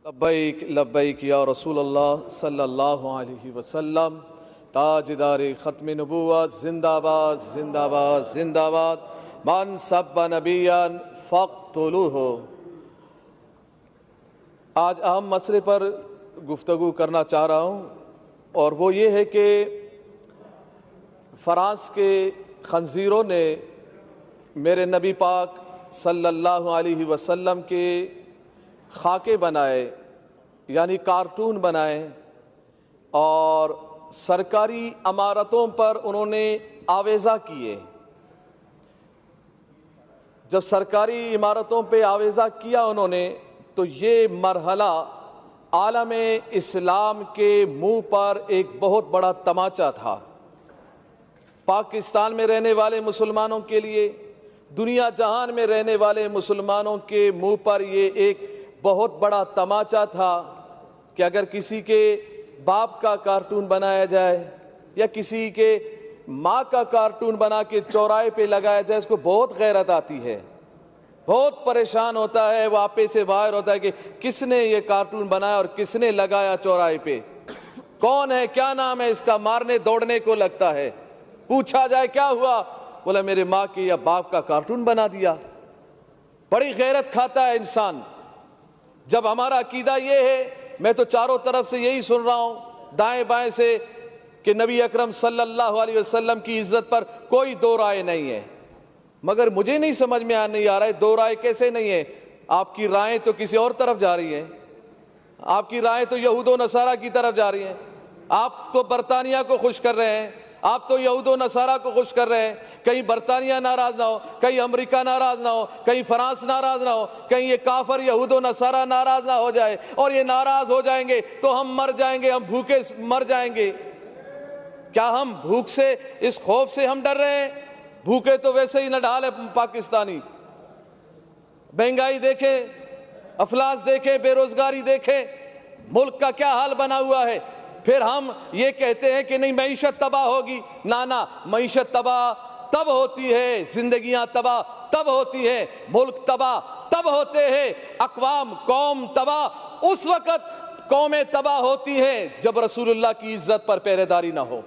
لبیک لبیک یا رسول اللہ صلی اللہ علیہ وسلم، تاجدار ختم نبوت، زندہ باد زندہ باد زندہ باد، من سب نبیا فاقتلوہ۔ آج اہم مسئلے پر گفتگو کرنا چاہ رہا ہوں، اور وہ یہ ہے کہ فرانس کے خنزیروں نے میرے نبی پاک صلی اللہ علیہ وسلم کے خاکے بنائے، یعنی کارٹون بنائے، اور سرکاری عمارتوں پر انہوں نے آویزہ کیے۔ جب سرکاری عمارتوں پہ آویزہ کیا انہوں نے، تو یہ مرحلہ عالم اسلام کے منہ پر ایک بہت بڑا تماچا تھا۔ پاکستان میں رہنے والے مسلمانوں کے لیے، دنیا جہان میں رہنے والے مسلمانوں کے منہ پر یہ ایک بہت بڑا تماچا تھا کہ اگر کسی کے باپ کا کارٹون بنایا جائے یا کسی کے ماں کا کارٹون بنا کے چوراہے پہ لگایا جائے، اس کو بہت غیرت آتی ہے، بہت پریشان ہوتا ہے، وہ آپے سے باہر ہوتا ہے کہ کس نے یہ کارٹون بنایا اور کس نے لگایا چوراہے پہ، کون ہے، کیا نام ہے اس کا، مارنے دوڑنے کو لگتا ہے۔ پوچھا جائے کیا ہوا، بولا میرے ماں کے یا باپ کا کارٹون بنا دیا۔ بڑی غیرت کھاتا ہے انسان۔ جب ہمارا عقیدہ یہ ہے، میں تو چاروں طرف سے یہی سن رہا ہوں، دائیں بائیں سے، کہ نبی اکرم صلی اللہ علیہ وسلم کی عزت پر کوئی دو رائے نہیں ہے، مگر مجھے نہیں سمجھ میں نہیں آ رہا ہے دو رائے کیسے نہیں ہے۔ آپ کی رائیں تو کسی اور طرف جا رہی ہیں، آپ کی رائیں تو یہود و نصارہ کی طرف جا رہی ہیں۔ آپ تو برطانیہ کو خوش کر رہے ہیں، آپ تو یہود و نصارہ کو خوش کر رہے ہیں۔ کہیں برطانیہ ناراض نہ ہو، کہیں امریکہ ناراض نہ ہو، کہیں فرانس ناراض نہ ہو، کہیں یہ کافر یہود و نصارہ ناراض نہ ہو جائے، اور یہ ناراض ہو جائیں گے تو ہم مر جائیں گے، ہم بھوکے مر جائیں گے۔ کیا ہم بھوک سے، اس خوف سے ہم ڈر رہے ہیں؟ بھوکے تو ویسے ہی نہ ڈھال ہے پاکستانی۔ مہنگائی دیکھیں، افلاس دیکھیں، بے روزگاری دیکھیں، ملک کا کیا حال بنا ہوا ہے۔ پھر ہم یہ کہتے ہیں کہ نہیں معیشت تباہ ہوگی۔ نہ، معیشت تباہ تب ہوتی ہے، زندگیاں تباہ تب ہوتی ہیں، ملک تباہ تب ہوتے ہیں، اقوام قوم تباہ اس وقت قومیں تباہ ہوتی ہیں جب رسول اللہ کی عزت پر پہرے داری نہ ہو،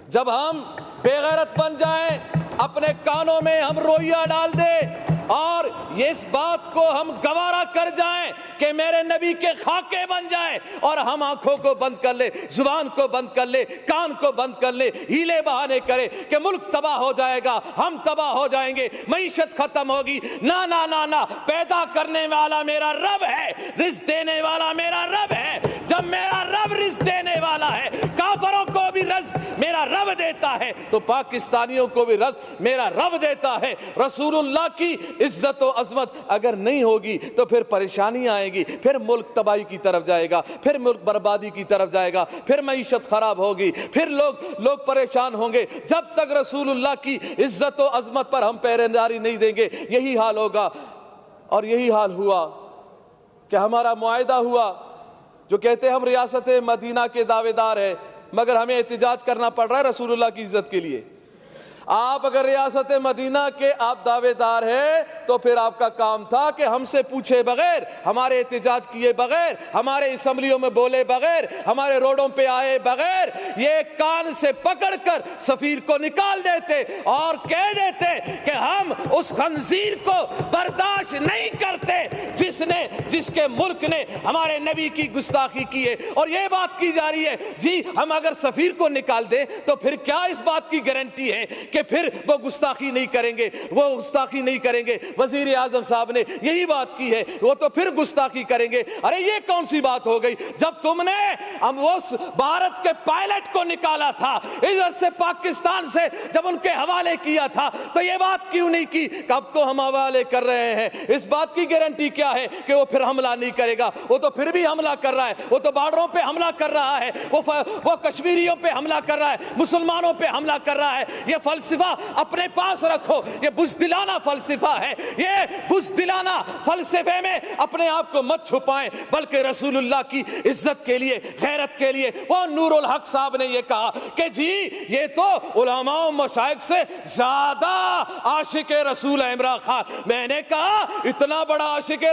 جب ہم بے غیرت بن جائیں، اپنے کانوں میں ہم روئیہ ڈال دیں اور اس بات کو ہم گوارا کر جائیں کہ میرے نبی کے خاکے بن جائیں، اور ہم آنکھوں کو بند کر لیں، زبان کو بند کر لیں، کان کو بند کر لیں، ہیلے بہانے کریں کہ ملک تباہ ہو جائے گا، ہم تباہ ہو جائیں گے، معیشت ختم ہوگی۔ نہ، پیدا کرنے والا میرا رب ہے، رزق دینے والا میرا رب ہے۔ جب میرا رب رزق دینے والا ہے، کافروں کو بھی رزق میرا رب دیتا ہے، تو پاکستانیوں کو بھی رزق میرا رب دیتا ہے۔ رسول اللہ کی عزت و عظمت اگر نہیں ہوگی تو پھر پریشانی آئے گی، پھر ملک تباہی کی طرف جائے گا، پھر ملک بربادی کی طرف جائے گا، پھر معیشت خراب ہوگی، پھر لوگ پریشان ہوں گے۔ جب تک رسول اللہ کی عزت و عظمت پر ہم پہرے داری نہیں دیں گے، یہی حال ہوگا۔ اور یہی حال ہوا کہ ہمارا معاہدہ ہوا، جو کہتے ہیں ہم ریاست مدینہ کے دعوے دار ہیں، مگر ہمیں احتجاج کرنا پڑ رہا ہے رسول اللہ کی عزت کے لیے۔ آپ اگر ریاست مدینہ کے آپ دعوے دار ہیں تو پھر آپ کا کام تھا کہ ہم سے پوچھے بغیر، ہمارے احتجاج کیے بغیر، ہمارے اسمبلیوں میں بولے بغیر، ہمارے روڈوں پہ آئے بغیر، یہ کان سے پکڑ کر سفیر کو نکال دیتے اور کہہ دیتے کہ ہم اس خنزیر کو برداشت نہیں کرتے جس کے ملک نے ہمارے نبی کی گستاخی کی ہے۔ اور یہ بات کی جا رہی ہے جی ہم اگر سفیر کو نکال دیں تو پھر کیا اس بات کی گارنٹی ہے کہ پھر وہ گستاخی نہیں کریں گے، وہ گستاخی نہیں کریں گے۔ وزیر اعظم صاحب نے یہی بات کی ہے، وہ تو پھر گستاخی کریں گے۔ ارے یہ کون سی بات ہو گئی؟ جب تم نے اس بھارت کے پائلٹ کو نکالا تھا ادھر سے پاکستان سے، جب ان کے حوالے کیا تھا تو یہ بات کیوں نہیں کی کہ اب تو ہم حوالے کر رہے ہیں؟ اس بات کی گارنٹی کیا ہے کہ وہ پھر حملہ نہیں کرے گا؟ وہ تو پھر بھی حملہ کر رہا ہے، وہ تو بارڈروں پہ حملہ کر رہا ہے، وہ کشمیریوں پہ حملہ کر رہا ہے، مسلمانوں پہ حملہ کر رہا ہے۔ یہ فلسفہ اپنے پاس رکھو، یہ بزدلانہ فلسفہ ہے، یہ بزدلانہ فلسفے میں اپنے آپ کو مت چھپائیں، بلکہ رسول اللہ کی عزت کے لیے، غیرت کے لیے۔ وہ نور الحق صاحب نے یہ کہا کہ جی یہ تو علماء و مشائخ سے زیادہ عاشق رسول ہے عمران خان۔ میں نے کہا اتنا بڑا عاشق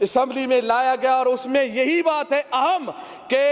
اسمبلی میں لایا گیا اور اس میں یہی بات ہے اہم کہ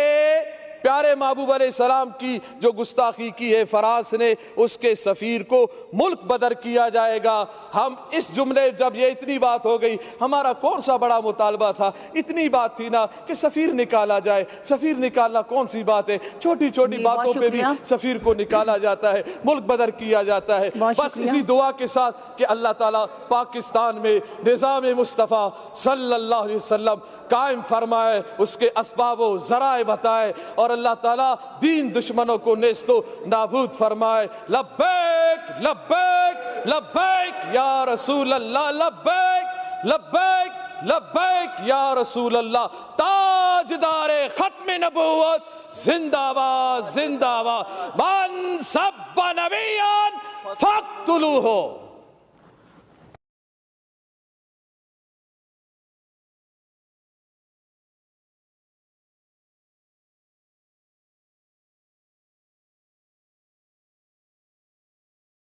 پیارے محبوب علیہ السلام کی جو گستاخی کی ہے فرانس نے، اس کے سفیر کو ملک بدر کیا جائے گا۔ ہم اس جملے جب یہ اتنی بات ہو گئی، ہمارا کون سا بڑا مطالبہ تھا، اتنی بات تھی نا کہ سفیر نکالا جائے۔ سفیر نکالنا کون سی بات ہے، چھوٹی چھوٹی باتوں پہ بھی سفیر کو نکالا جاتا ہے، ملک بدر کیا جاتا ہے۔ بس اسی دعا کے ساتھ کہ اللہ تعالیٰ پاکستان میں نظام مصطفیٰ صلی اللہ علیہ وسلم قائم فرمائے، اس کے اسباب و ذرائع بتائے، اور اللہ تعالیٰ دین دشمنوں کو نیست و نابود فرمائے۔ لبیک لبیک لبیک یا رسول اللہ، لبیک لبیک لبیک یا رسول اللہ۔ تاجدار ختم نبوت زندہ باد زندہ باد، من سب نبیان فاقتلوہ۔